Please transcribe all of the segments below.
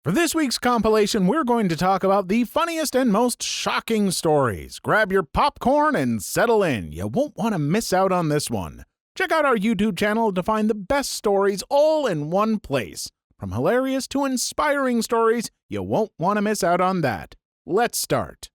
For this week's compilation, we're going to talk about the funniest and most shocking stories. Grab your popcorn and settle in. You won't want to miss out on this one. Check out our YouTube channel to find the best stories all in one place. From hilarious to inspiring stories, you won't want to miss out on that. Let's start.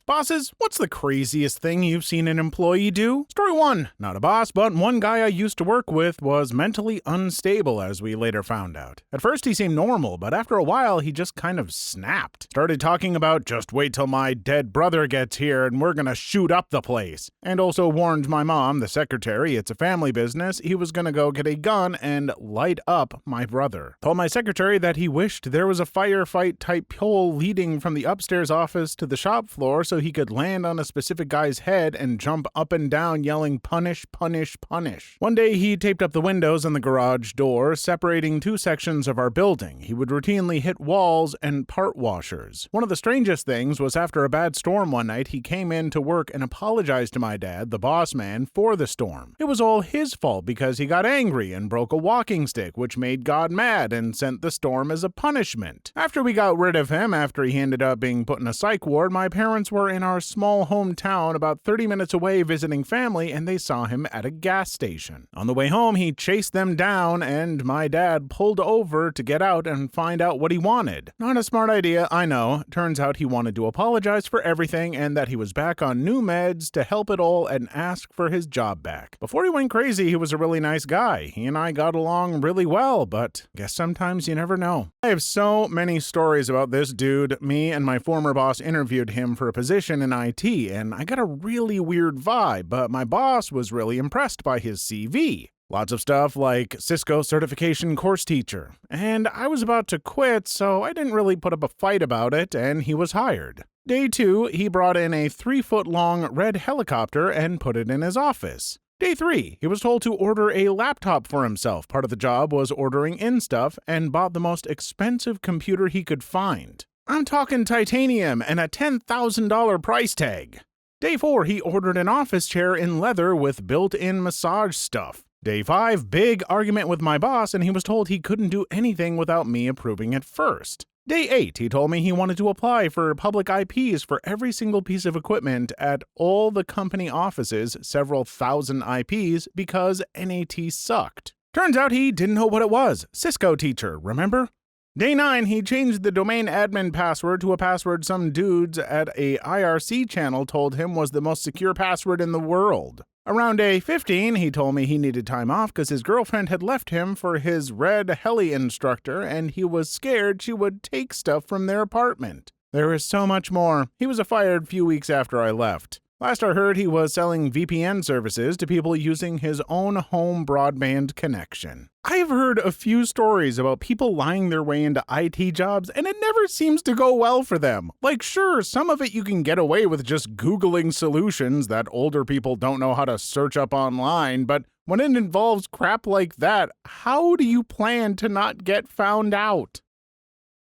Bosses, what's the craziest thing you've seen an employee do? Story 1. Not a boss, but one guy I used to work with was mentally unstable, as we later found out. At first he seemed normal, but after a while he just kind of snapped. Started talking about, just wait till my dead brother gets here and we're gonna shoot up the place. And also warned my mom, the secretary, it's a family business, he was gonna go get a gun and light up my brother. Told my secretary that he wished there was a firefight type pole leading from the upstairs office to the shop floor so he could land on a specific guy's head and jump up and down yelling punish, punish, punish. One day he taped up the windows and the garage door, separating two sections of our building. He would routinely hit walls and part washers. One of the strangest things was after a bad storm one night, he came in to work and apologized to my dad, the boss man, for the storm. It was all his fault because he got angry and broke a walking stick, which made God mad and sent the storm as a punishment. After we got rid of him, after he ended up being put in a psych ward, my parents were in our small hometown about 30 minutes away visiting family, and they saw him at a gas station. On the way home, he chased them down, and my dad pulled over to get out and find out what he wanted. Not a smart idea, I know. Turns out he wanted to apologize for everything and that he was back on new meds to help it all and ask for his job back. Before he went crazy, he was a really nice guy. He and I got along really well, but guess sometimes you never know. I have so many stories about this dude. Me and my former boss interviewed him for a position in IT, and I got a really weird vibe, but my boss was really impressed by his CV. Lots of stuff like Cisco certification course teacher. And I was about to quit, so I didn't really put up a fight about it, and he was hired. Day 2, he brought in a 3-foot-long red helicopter and put it in his office. Day 3, he was told to order a laptop for himself. Part of the job was ordering in stuff, and bought the most expensive computer he could find. I'm talking titanium and a $10,000 price tag. Day 4, he ordered an office chair in leather with built-in massage stuff. Day 5, big argument with my boss, and he was told he couldn't do anything without me approving it first. Day 8, he told me he wanted to apply for public IPs for every single piece of equipment at all the company offices, several thousand IPs, because NAT sucked. Turns out he didn't know what it was. Cisco teacher, remember? Day 9, he changed the domain admin password to a password some dudes at a IRC channel told him was the most secure password in the world. Around day 15, he told me he needed time off because his girlfriend had left him for his red heli instructor and he was scared she would take stuff from their apartment. There is so much more. He was fired a few weeks after I left. Last I heard, he was selling VPN services to people using his own home broadband connection. I have heard a few stories about people lying their way into IT jobs, and it never seems to go well for them. Like, sure, some of it you can get away with just Googling solutions that older people don't know how to search up online, but when it involves crap like that, how do you plan to not get found out?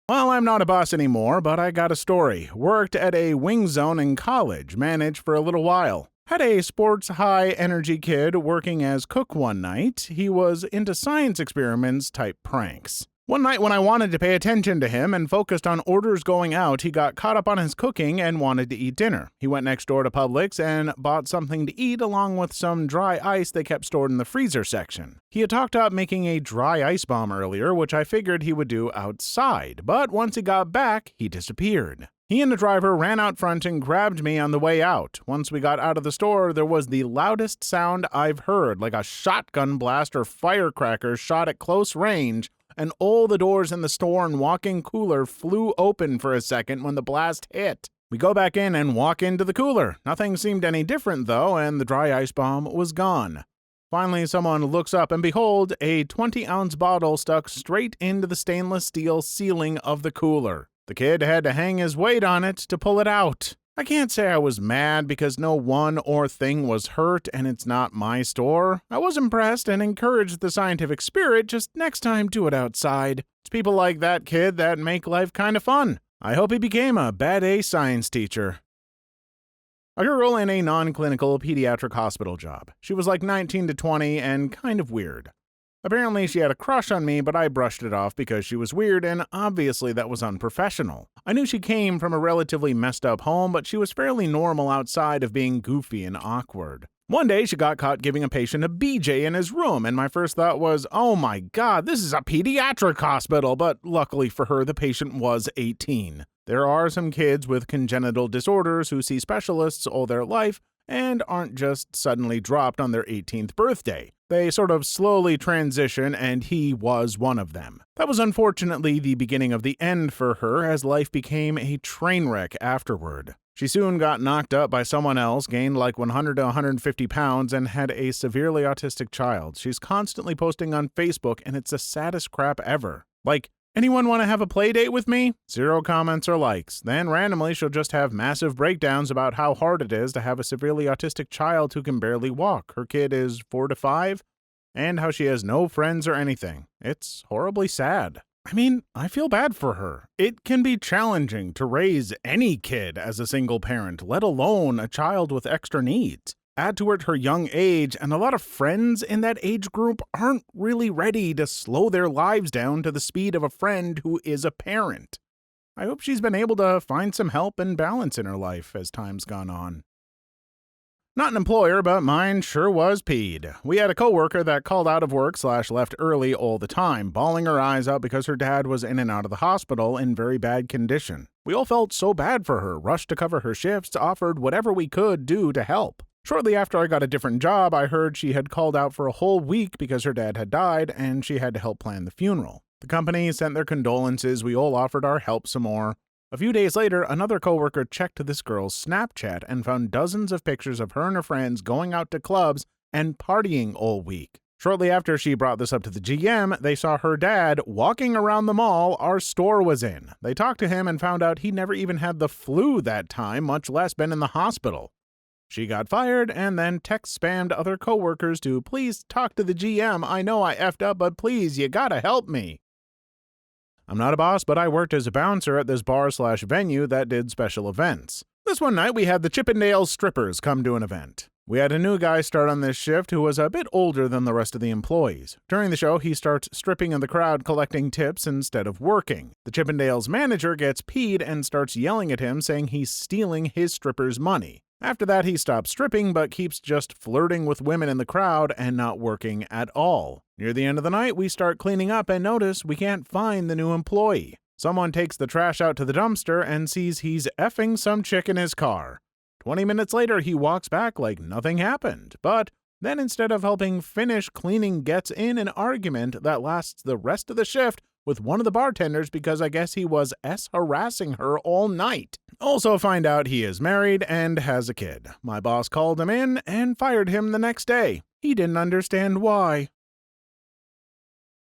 Well, I'm not a boss anymore, but I got a story. Worked at a wing zone in college, managed for a little while. Had a sports high-energy kid working as cook one night. He was into science experiments type pranks. One night when I wanted to pay attention to him and focused on orders going out, he got caught up on his cooking and wanted to eat dinner. He went next door to Publix and bought something to eat along with some dry ice they kept stored in the freezer section. He had talked up making a dry ice bomb earlier, which I figured he would do outside, but once he got back, he disappeared. He and the driver ran out front and grabbed me on the way out. Once we got out of the store, there was the loudest sound I've heard, like a shotgun blast or firecracker shot at close range, and all the doors in the store and walk-in cooler flew open for a second when the blast hit. We go back in and walk into the cooler. Nothing seemed any different, though, and the dry ice bomb was gone. Finally, someone looks up, and behold, a 20-ounce bottle stuck straight into the stainless steel ceiling of the cooler. The kid had to hang his weight on it to pull it out. I can't say I was mad because no one or thing was hurt and it's not my store. I was impressed and encouraged the scientific spirit, just next time do it outside. It's people like that kid that make life kind of fun. I hope he became a bad A science teacher. A girl in a non-clinical pediatric hospital job. She was like 19 to 20 and kind of weird. Apparently, she had a crush on me, but I brushed it off because she was weird, and obviously that was unprofessional. I knew she came from a relatively messed up home, but she was fairly normal outside of being goofy and awkward. One day, she got caught giving a patient a BJ in his room, and my first thought was, oh my god, this is a pediatric hospital, but luckily for her, the patient was 18. There are some kids with congenital disorders who see specialists all their life and aren't just suddenly dropped on their 18th birthday. They sort of slowly transition, and he was one of them. That was unfortunately the beginning of the end for her, as life became a train wreck afterward. She soon got knocked up by someone else, gained like 100 to 150 pounds, and had a severely autistic child. She's constantly posting on Facebook, and it's the saddest crap ever. Like, anyone want to have a play date with me? 0 comments or likes. Then randomly she'll just have massive breakdowns about how hard it is to have a severely autistic child who can barely walk. Her kid is 4 to 5, and how she has no friends or anything. It's horribly sad. I mean, I feel bad for her. It can be challenging to raise any kid as a single parent, let alone a child with extra needs. Add to it her young age, and a lot of friends in that age group aren't really ready to slow their lives down to the speed of a friend who is a parent. I hope she's been able to find some help and balance in her life as time's gone on. Not an employer, but mine sure was peed. We had a coworker that called out of work / left early all the time, bawling her eyes out because her dad was in and out of the hospital in very bad condition. We all felt so bad for her, rushed to cover her shifts, offered whatever we could do to help. Shortly after I got a different job, I heard she had called out for a whole week because her dad had died and she had to help plan the funeral. The company sent their condolences, we all offered our help some more. A few days later, another coworker checked this girl's Snapchat and found dozens of pictures of her and her friends going out to clubs and partying all week. Shortly after she brought this up to the GM, they saw her dad walking around the mall our store was in. They talked to him and found out he never even had the flu that time, much less been in the hospital. She got fired and then text spammed other coworkers to please talk to the GM. I know I effed up, but please, you gotta help me. I'm not a boss, but I worked as a bouncer at this bar / venue that did special events. This one night, we had the Chippendale strippers come to an event. We had a new guy start on this shift who was a bit older than the rest of the employees. During the show, he starts stripping in the crowd collecting tips instead of working. The Chippendale's manager gets peed and starts yelling at him, saying he's stealing his strippers' money. After that, he stops stripping but keeps just flirting with women in the crowd and not working at all. Near the end of the night, we start cleaning up and notice we can't find the new employee. Someone takes the trash out to the dumpster and sees he's effing some chick in his car. 20 minutes later, he walks back like nothing happened, but then instead of helping finish cleaning, gets in an argument that lasts the rest of the shift with one of the bartenders because I guess he was harassing her all night. Also find out he is married and has a kid. My boss called him in and fired him the next day. He didn't understand why.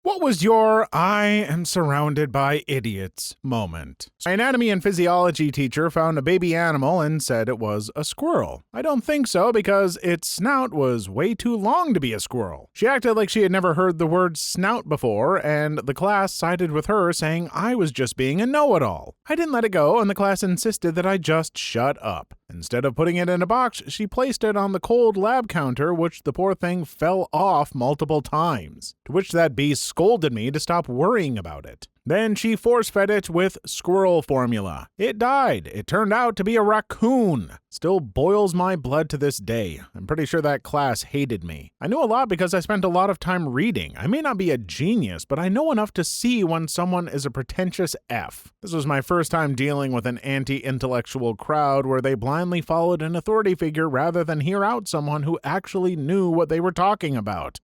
What was your I am surrounded by idiots moment? My anatomy and physiology teacher found a baby animal and said it was a squirrel. I don't think so because its snout was way too long to be a squirrel. She acted like she had never heard the word snout before, and the class sided with her, saying I was just being a know-it-all. I didn't let it go, and the class insisted that I just shut up. Instead of putting it in a box, she placed it on the cold lab counter, which the poor thing fell off multiple times. To which that beast scolded me to stop worrying about it. Then she force-fed it with squirrel formula. It died. It turned out to be a raccoon. Still boils my blood to this day. I'm pretty sure that class hated me. I knew a lot because I spent a lot of time reading. I may not be a genius, but I know enough to see when someone is a pretentious F. This was my first time dealing with an anti-intellectual crowd where they blindly followed an authority figure rather than hear out someone who actually knew what they were talking about.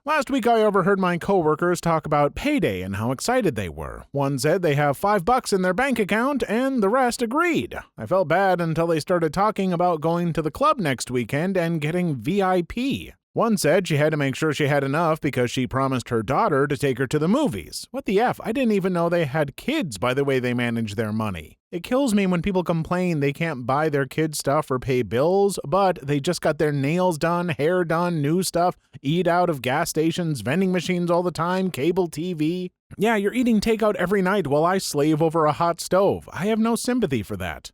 Last week, I overheard my coworkers talk about payday and how excited they were. One said they have $5 in their bank account, and the rest agreed. I felt bad until they started talking about going to the club next weekend and getting VIP. One said she had to make sure she had enough because she promised her daughter to take her to the movies. What the F? I didn't even know they had kids by the way they manage their money. It kills me when people complain they can't buy their kids stuff or pay bills, but they just got their nails done, hair done, new stuff, eat out of gas stations, vending machines all the time, cable TV. Yeah, you're eating takeout every night while I slave over a hot stove. I have no sympathy for that.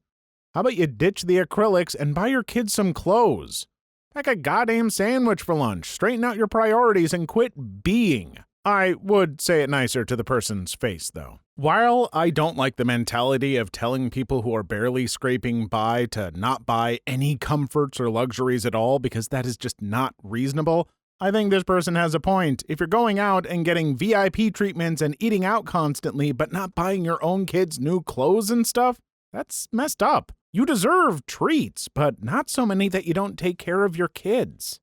How about you ditch the acrylics and buy your kids some clothes? Pack a goddamn sandwich for lunch, straighten out your priorities, and quit being. I would say it nicer to the person's face, though. While I don't like the mentality of telling people who are barely scraping by to not buy any comforts or luxuries at all because that is just not reasonable, I think this person has a point. If you're going out and getting VIP treatments and eating out constantly but not buying your own kids new clothes and stuff, that's messed up. You deserve treats, but not so many that you don't take care of your kids.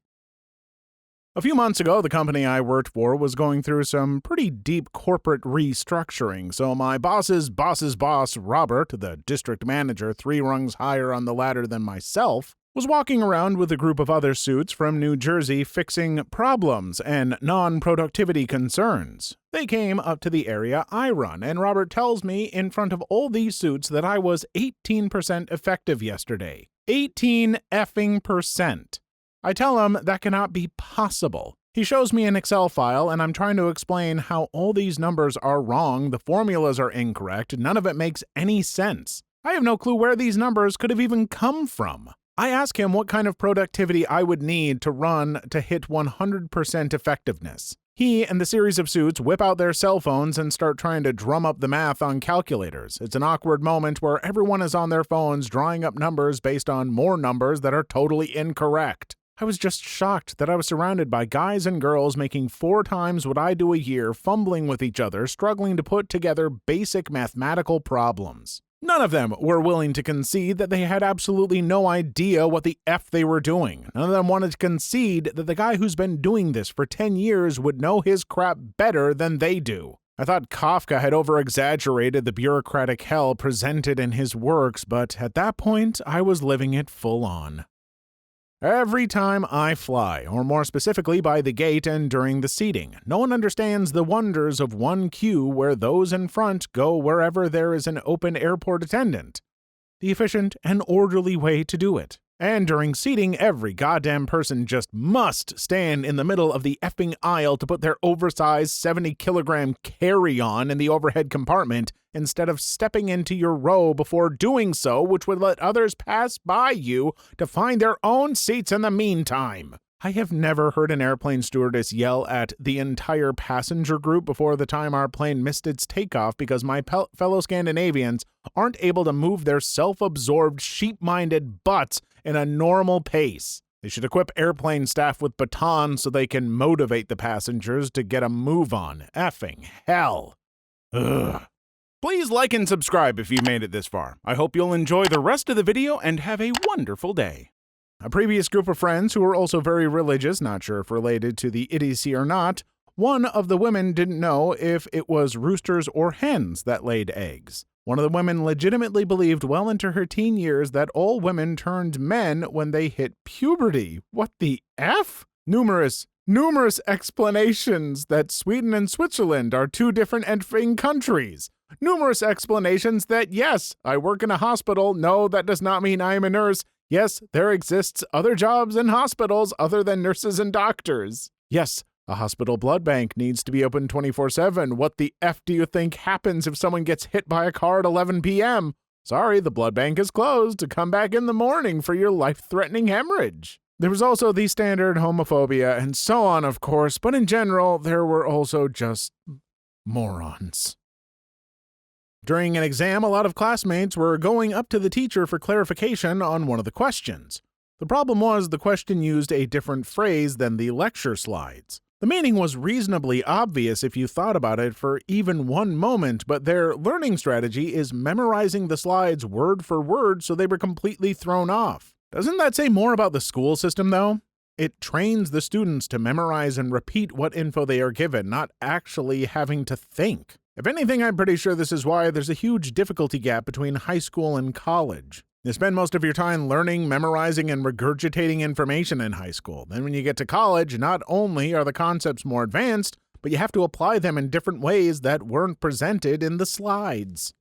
A few months ago, the company I worked for was going through some pretty deep corporate restructuring, so my boss's boss, Robert, the district manager 3 rungs higher on the ladder than myself, was walking around with a group of other suits from New Jersey fixing problems and non-productivity concerns. They came up to the area I run, and Robert tells me in front of all these suits that I was 18% effective yesterday. 18 effing percent. I tell him that cannot be possible. He shows me an Excel file, and I'm trying to explain how all these numbers are wrong, the formulas are incorrect, none of it makes any sense. I have no clue where these numbers could have even come from. I ask him what kind of productivity I would need to run to hit 100% effectiveness. He and the series of suits whip out their cell phones and start trying to drum up the math on calculators. It's an awkward moment where everyone is on their phones drawing up numbers based on more numbers that are totally incorrect. I was just shocked that I was surrounded by guys and girls making 4 times what I do a year, fumbling with each other, struggling to put together basic mathematical problems. None of them were willing to concede that they had absolutely no idea what the F they were doing. None of them wanted to concede that the guy who's been doing this for 10 years would know his crap better than they do. I thought Kafka had over-exaggerated the bureaucratic hell presented in his works, but at that point, I was living it full on. Every time I fly, or more specifically by the gate and during the seating, no one understands the wonders of one queue where those in front go wherever there is an open airport attendant. The efficient and orderly way to do it. And during seating, every goddamn person just must stand in the middle of the effing aisle to put their oversized 70-kilogram carry-on in the overhead compartment instead of stepping into your row before doing so, which would let others pass by you to find their own seats in the meantime. I have never heard an airplane stewardess yell at the entire passenger group before the time our plane missed its takeoff because my fellow Scandinavians aren't able to move their self-absorbed, sheep-minded butts in a normal pace. They should equip airplane staff with batons so they can motivate the passengers to get a move on. Effing hell. Ugh. Please like and subscribe if you made it this far. I hope you'll enjoy the rest of the video and have a wonderful day. A previous group of friends who were also very religious, not sure if related to the idiocy or not, one of the women didn't know if it was roosters or hens that laid eggs. One of the women legitimately believed well into her teen years that all women turned men when they hit puberty. What the F? Numerous explanations that Sweden and Switzerland are 2 different effing countries. Numerous explanations that, yes, I work in a hospital. No, that does not mean I am a nurse. Yes, there exists other jobs in hospitals other than nurses and doctors. Yes, a hospital blood bank needs to be open 24/7. What the F do you think happens if someone gets hit by a car at 11 p.m.? Sorry, the blood bank is closed. To come back in the morning for your life-threatening hemorrhage. There was also the standard homophobia and so on, of course, but in general, there were also just morons. During an exam, a lot of classmates were going up to the teacher for clarification on one of the questions. The problem was the question used a different phrase than the lecture slides. The meaning was reasonably obvious if you thought about it for even one moment, but their learning strategy is memorizing the slides word for word so they were completely thrown off. Doesn't that say more about the school system, though? It trains the students to memorize and repeat what info they are given, not actually having to think. If anything, I'm pretty sure this is why there's a huge difficulty gap between high school and college. You spend most of your time learning, memorizing, and regurgitating information in high school. Then when you get to college, not only are the concepts more advanced, but you have to apply them in different ways that weren't presented in the slides.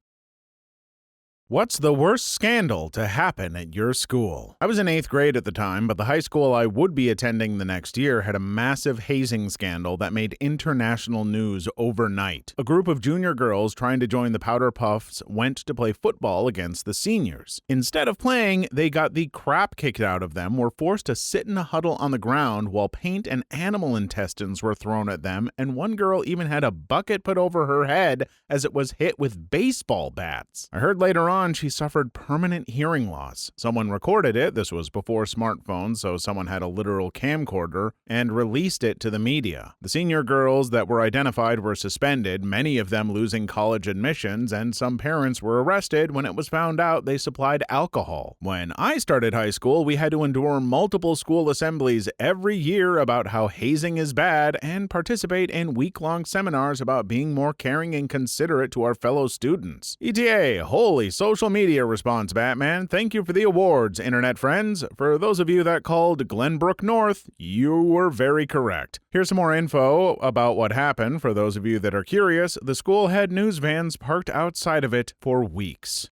What's the worst scandal to happen at your school? I was in 8th grade at the time, but the high school I would be attending the next year had a massive hazing scandal that made international news overnight. A group of junior girls trying to join the Powder Puffs went to play football against the seniors. Instead of playing, they got the crap kicked out of them, were forced to sit in a huddle on the ground while paint and animal intestines were thrown at them, and one girl even had a bucket put over her head as it was hit with baseball bats. I heard later on she suffered permanent hearing loss. Someone recorded it, this was before smartphones, so someone had a literal camcorder, and released it to the media. The senior girls that were identified were suspended, many of them losing college admissions, and some parents were arrested when it was found out they supplied alcohol. When I started high school, we had to endure multiple school assemblies every year about how hazing is bad and participate in week-long seminars about being more caring and considerate to our fellow students. ETA, holy social media response, Batman. Thank you for the awards, internet friends. For those of you that called Glenbrook North, you were very correct. Here's some more info about what happened. For those of you that are curious, the school had news vans parked outside of it for weeks.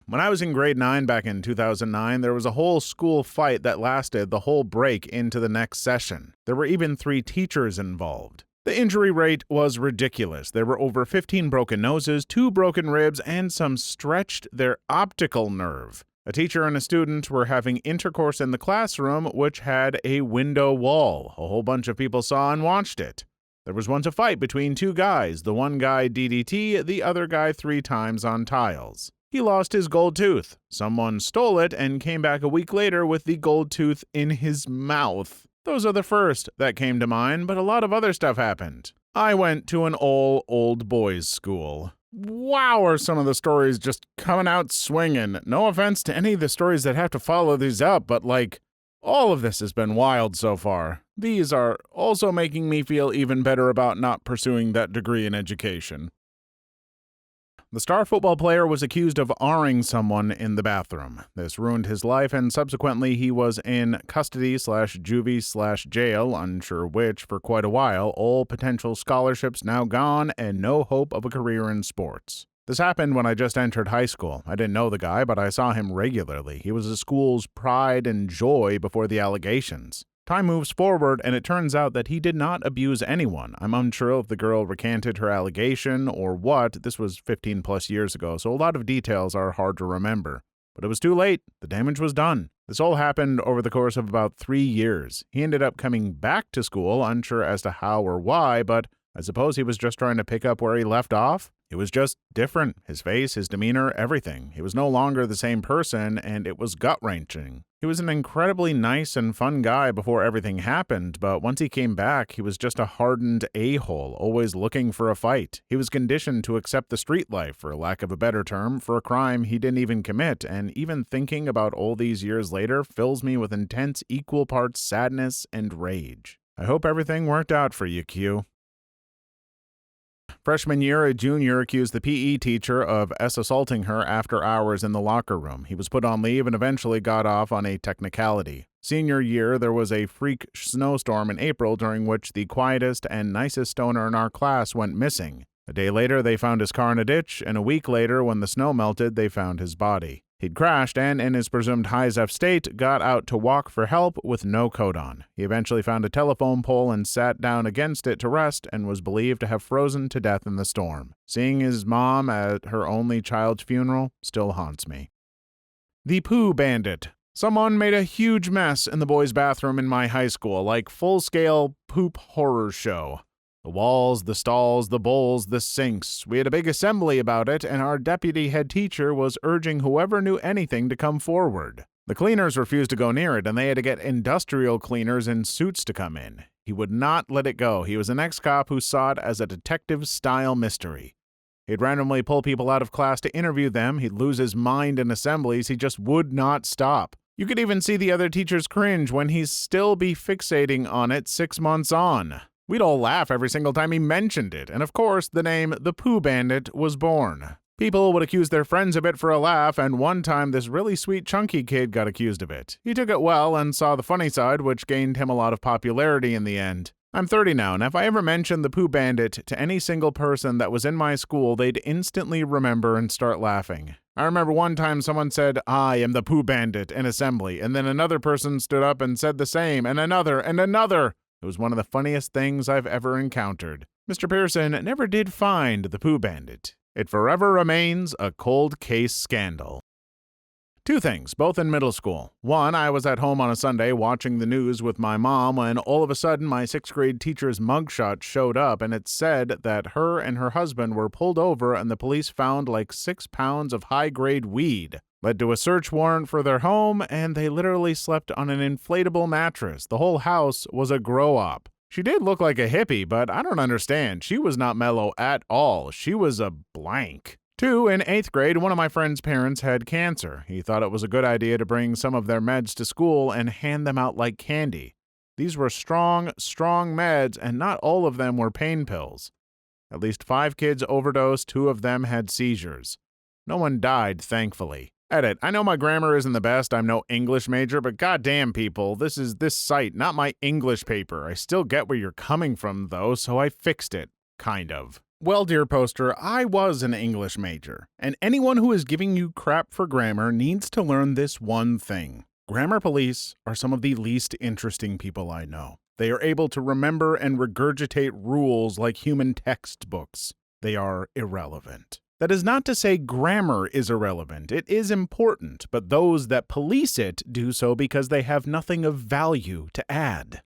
When I was in grade 9 back in 2009, there was a whole school fight that lasted the whole break into the next session. There were even 3 teachers involved. The injury rate was ridiculous. There were over 15 broken noses, 2 broken ribs, and some stretched their optical nerve. A teacher and a student were having intercourse in the classroom, which had a window wall. A whole bunch of people saw and watched it. There was once a fight between 2 guys. The one guy DDT, the other guy 3 times on tiles. He lost his gold tooth. Someone stole it and came back a week later with the gold tooth in his mouth. Those are the first that came to mind, but a lot of other stuff happened. I went to an old boys school. Wow, are some of the stories just coming out swinging. No offense to any of the stories that have to follow these up, but all of this has been wild so far. These are also making me feel even better about not pursuing that degree in education. The star football player was accused of R-ing someone in the bathroom. This ruined his life, and subsequently he was in custody/juvie/jail, unsure which, for quite a while. All potential scholarships now gone, and no hope of a career in sports. This happened when I just entered high school. I didn't know the guy, but I saw him regularly. He was the school's pride and joy before the allegations. Time moves forward, and it turns out that he did not abuse anyone. I'm unsure if the girl recanted her allegation or what. This was 15 plus years ago, so a lot of details are hard to remember. But it was too late. The damage was done. This all happened over the course of about 3 years. He ended up coming back to school, unsure as to how or why, but I suppose he was just trying to pick up where he left off. It was just different. His face, his demeanor, everything. He was no longer the same person, and it was gut-wrenching. He was an incredibly nice and fun guy before everything happened, but once he came back, he was just a hardened a-hole, always looking for a fight. He was conditioned to accept the street life, for lack of a better term, for a crime he didn't even commit, and even thinking about all these years later fills me with intense equal parts sadness and rage. I hope everything worked out for you, Q. Freshman year, a junior accused the PE teacher of assaulting her after hours in the locker room. He was put on leave and eventually got off on a technicality. Senior year, there was a freak snowstorm in April during which the quietest and nicest stoner in our class went missing. A day later, they found his car in a ditch, and a week later, when the snow melted, they found his body. He'd crashed and, in his presumed high-zef state, got out to walk for help with no coat on. He eventually found a telephone pole and sat down against it to rest and was believed to have frozen to death in the storm. Seeing his mom at her only child's funeral still haunts me. The Poo Bandit. Someone made a huge mess in the boys' bathroom in my high school, like full-scale poop horror show. The walls, the stalls, the bowls, the sinks. We had a big assembly about it, and our deputy head teacher was urging whoever knew anything to come forward. The cleaners refused to go near it, and they had to get industrial cleaners in suits to come in. He would not let it go. He was an ex-cop who saw it as a detective-style mystery. He'd randomly pull people out of class to interview them. He'd lose his mind in assemblies. He just would not stop. You could even see the other teachers cringe when he'd still be fixating on it 6 months on. We'd all laugh every single time he mentioned it, and of course, the name The Poo Bandit was born. People would accuse their friends of it for a laugh, and one time this really sweet chunky kid got accused of it. He took it well and saw the funny side, which gained him a lot of popularity in the end. I'm 30 now, and if I ever mentioned the Pooh Bandit to any single person that was in my school, they'd instantly remember and start laughing. I remember one time someone said, "I am the Pooh Bandit," in assembly, and then another person stood up and said the same, and another, and another. It was one of the funniest things I've ever encountered. Mr. Pearson never did find the Pooh Bandit. It forever remains a cold case scandal. Two things, both in middle school. One, I was at home on a Sunday watching the news with my mom when all of a sudden my 6th grade teacher's mugshot showed up, and it said that her and her husband were pulled over and the police found like 6 pounds of high-grade weed. Led to a search warrant for their home, and they literally slept on an inflatable mattress. The whole house was a grow-op. She did look like a hippie, but I don't understand. She was not mellow at all. She was a blank. 2, in 8th grade, one of my friend's parents had cancer. He thought it was a good idea to bring some of their meds to school and hand them out like candy. These were strong, strong meds, and not all of them were pain pills. At least 5 kids overdosed, 2 of them had seizures. No one died, thankfully. Edit. I know my grammar isn't the best, I'm no English major, but goddamn people, this is this site, not my English paper. I still get where you're coming from, though, so I fixed it. Kind of. Well, dear poster, I was an English major, and anyone who is giving you crap for grammar needs to learn this one thing. Grammar police are some of the least interesting people I know. They are able to remember and regurgitate rules like human textbooks. They are irrelevant. That is not to say grammar is irrelevant. It is important, but those that police it do so because they have nothing of value to add.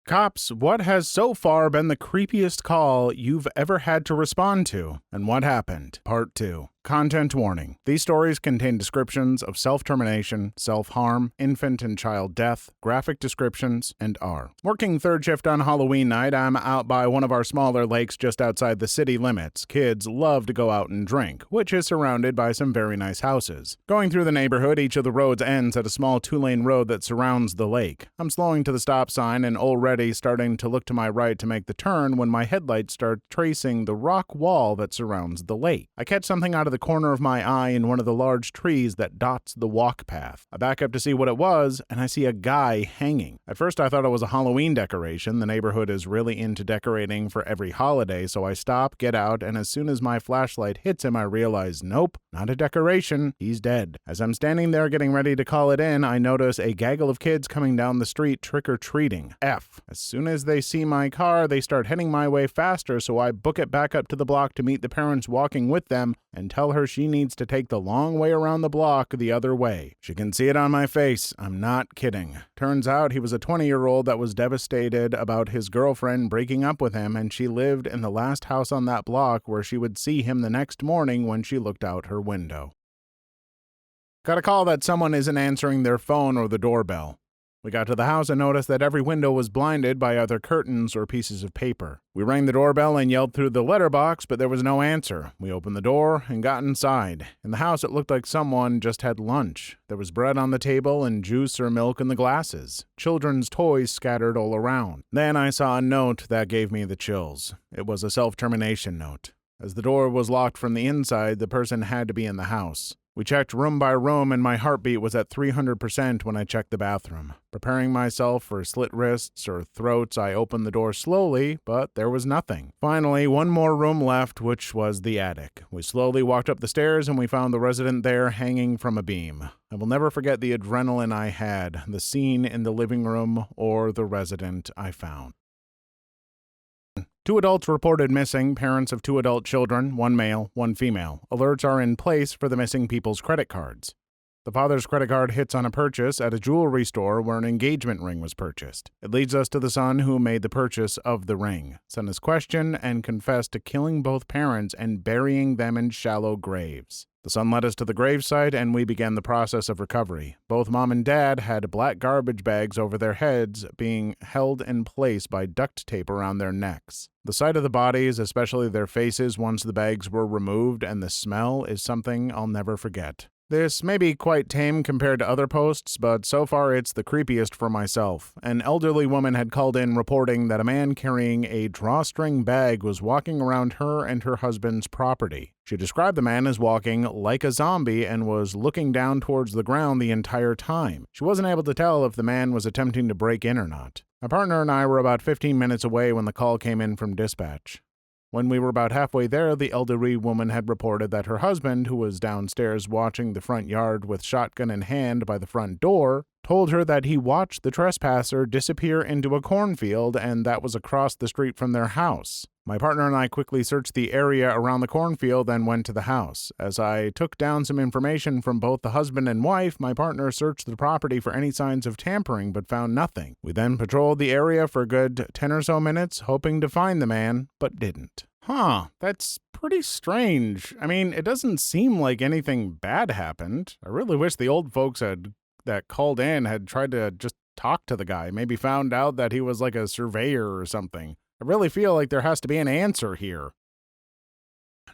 Cops, what has so far been the creepiest call you've ever had to respond to? And what happened? Part 2. Content warning. These stories contain descriptions of self-termination, self-harm, infant and child death, graphic descriptions, and are. Working third shift on Halloween night, I'm out by one of our smaller lakes just outside the city limits. Kids love to go out and drink, which is surrounded by some very nice houses. Going through the neighborhood, each of the roads ends at a small 2-lane road that surrounds the lake. I'm slowing to the stop sign and already starting to look to my right to make the turn when my headlights start tracing the rock wall that surrounds the lake. I catch something out of the corner of my eye in one of the large trees that dots the walk path. I back up to see what it was, and I see a guy hanging. At first I thought it was a Halloween decoration. The neighborhood is really into decorating for every holiday, so I stop, get out, and as soon as my flashlight hits him, I realize, nope, not a decoration, he's dead. As I'm standing there getting ready to call it in, I notice a gaggle of kids coming down the street trick-or-treating. As soon as they see my car, they start heading my way faster, so I book it back up to the block to meet the parents walking with them and tell her she needs to take the long way around the block the other way. She can see it on my face. I'm not kidding. Turns out he was a 20-year-old that was devastated about his girlfriend breaking up with him, and she lived in the last house on that block where she would see him the next morning when she looked out her window. Got a call that someone isn't answering their phone or the doorbell. We got to the house and noticed that every window was blinded by either curtains or pieces of paper. We rang the doorbell and yelled through the letterbox, but there was no answer. We opened the door and got inside. In the house, it looked like someone just had lunch. There was bread on the table and juice or milk in the glasses. Children's toys scattered all around. Then I saw a note that gave me the chills. It was a self-termination note. As the door was locked from the inside, the person had to be in the house. We checked room by room, and my heartbeat was at 300% when I checked the bathroom. Preparing myself for slit wrists or throats, I opened the door slowly, but there was nothing. Finally, one more room left, which was the attic. We slowly walked up the stairs, and we found the resident there hanging from a beam. I will never forget the adrenaline I had, the scene in the living room, or the resident I found. 2 adults reported missing, parents of 2 adult children, 1 male, 1 female. Alerts are in place for the missing people's credit cards. The father's credit card hits on a purchase at a jewelry store where an engagement ring was purchased. It leads us to the son who made the purchase of the ring. Son is questioned and confessed to killing both parents and burying them in shallow graves. The son led us to the gravesite, and we began the process of recovery. Both mom and dad had black garbage bags over their heads, being held in place by duct tape around their necks. The sight of the bodies, especially their faces once the bags were removed, and the smell is something I'll never forget. This may be quite tame compared to other posts, but so far it's the creepiest for myself. An elderly woman had called in reporting that a man carrying a drawstring bag was walking around her and her husband's property. She described the man as walking like a zombie and was looking down towards the ground the entire time. She wasn't able to tell if the man was attempting to break in or not. My partner and I were about 15 minutes away when the call came in from dispatch. When we were about halfway there, the elderly woman had reported that her husband, who was downstairs watching the front yard with shotgun in hand by the front door, told her that he watched the trespasser disappear into a cornfield and that was across the street from their house. My partner and I quickly searched the area around the cornfield and went to the house. As I took down some information from both the husband and wife, my partner searched the property for any signs of tampering but found nothing. We then patrolled the area for a good 10 or so minutes, hoping to find the man, but didn't. That's pretty strange. I mean, it doesn't seem like anything bad happened. I really wish the old folks that called in had tried to just talk to the guy, maybe found out that he was like a surveyor or something. I really feel like there has to be an answer here.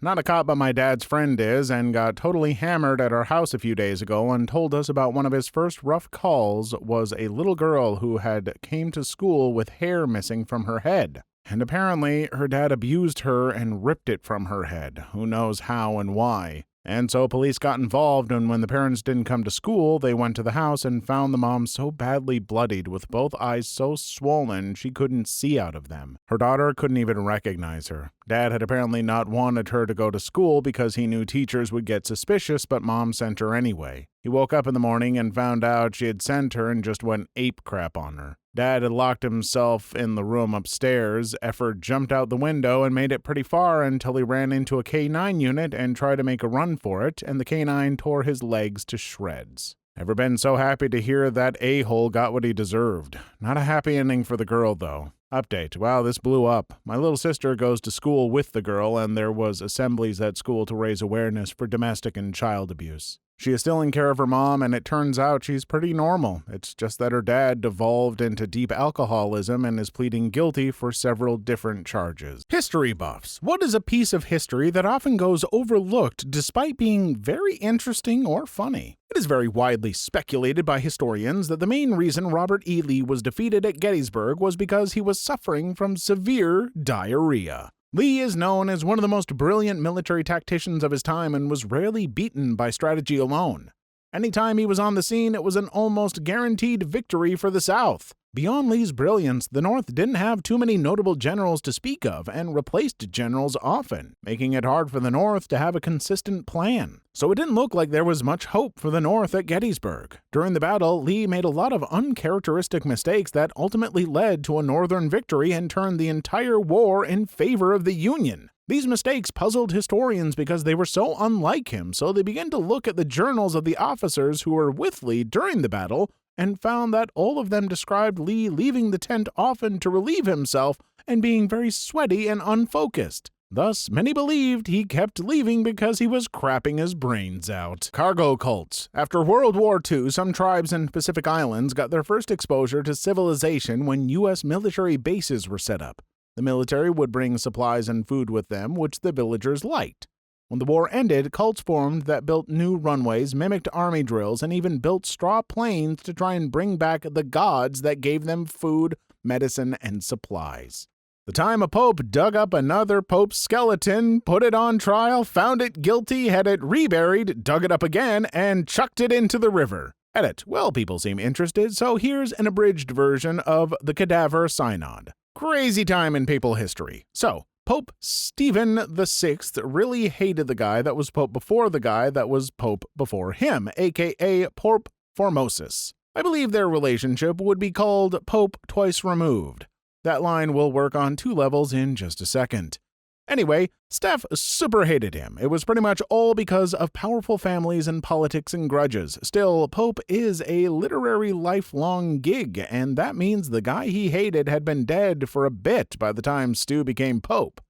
Not a cop, but my dad's friend is, and got totally hammered at our house a few days ago and told us about one of his first rough calls was a little girl who had came to school with hair missing from her head. And apparently her dad abused her and ripped it from her head. Who knows how and why. And so police got involved, and when the parents didn't come to school, they went to the house and found the mom so badly bloodied with both eyes so swollen she couldn't see out of them. Her daughter couldn't even recognize her. Dad had apparently not wanted her to go to school because he knew teachers would get suspicious, but mom sent her anyway. He woke up in the morning and found out she had sent her and just went ape crap on her. Dad had locked himself in the room upstairs. Effort jumped out the window and made it pretty far until he ran into a K-9 unit and tried to make a run for it, and the K-9 tore his legs to shreds. Never been so happy to hear that a-hole got what he deserved. Not a happy ending for the girl, though. Update. Wow, this blew up. My little sister goes to school with the girl, and there was assemblies at school to raise awareness for domestic and child abuse. She is still in care of her mom, and it turns out she's pretty normal. It's just that her dad devolved into deep alcoholism and is pleading guilty for several different charges. History buffs. What is a piece of history that often goes overlooked despite being very interesting or funny? It is very widely speculated by historians that the main reason Robert E. Lee was defeated at Gettysburg was because he was suffering from severe diarrhea. Lee is known as one of the most brilliant military tacticians of his time and was rarely beaten by strategy alone. Anytime he was on the scene, it was an almost guaranteed victory for the South. Beyond Lee's brilliance, the North didn't have too many notable generals to speak of and replaced generals often, making it hard for the North to have a consistent plan. So it didn't look like there was much hope for the North at Gettysburg. During the battle, Lee made a lot of uncharacteristic mistakes that ultimately led to a Northern victory and turned the entire war in favor of the Union. These mistakes puzzled historians because they were so unlike him, so they began to look at the journals of the officers who were with Lee during the battle and found that all of them described Lee leaving the tent often to relieve himself and being very sweaty and unfocused. Thus, many believed he kept leaving because he was crapping his brains out. Cargo cults. After World War II, some tribes in Pacific Islands got their first exposure to civilization when U.S. military bases were set up. The military would bring supplies and food with them, which the villagers liked. When the war ended, cults formed that built new runways, mimicked army drills, and even built straw planes to try and bring back the gods that gave them food, medicine, and supplies. The time a pope dug up another pope's skeleton, put it on trial, found it guilty, had it reburied, dug it up again, and chucked it into the river. Edit. Well, people seem interested, so here's an abridged version of the Cadaver Synod. Crazy time in papal history. So, Pope Stephen VI really hated the guy that was pope before the guy that was pope before him, aka Pope Formosus. I believe their relationship would be called Pope Twice Removed. That line will work on 2 levels in just a second. Anyway, Steph super hated him. It was pretty much all because of powerful families and politics and grudges. Still, Pope is a literary lifelong gig, and that means the guy he hated had been dead for a bit by the time Stu became Pope.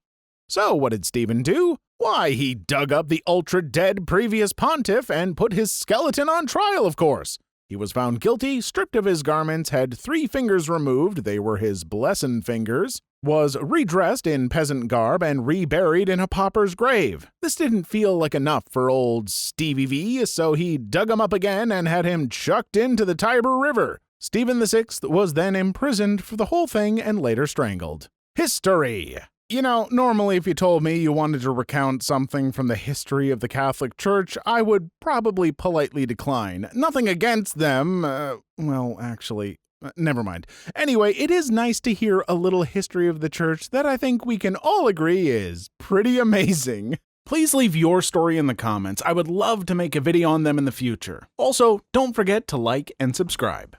So what did Stephen do? Why, he dug up the ultra-dead previous pontiff and put his skeleton on trial, of course. He was found guilty, stripped of his garments, had 3 fingers removed, they were his blessed fingers, was redressed in peasant garb and reburied in a pauper's grave. This didn't feel like enough for old Stevie V, so he dug him up again and had him chucked into the Tiber River. Stephen VI was then imprisoned for the whole thing and later strangled. History. You know, normally if you told me you wanted to recount something from the history of the Catholic Church, I would probably politely decline. Nothing against them, well, actually, Never mind. Anyway, it is nice to hear a little history of the church that I think we can all agree is pretty amazing. Please leave your story in the comments. I would love to make a video on them in the future. Also, don't forget to like and subscribe.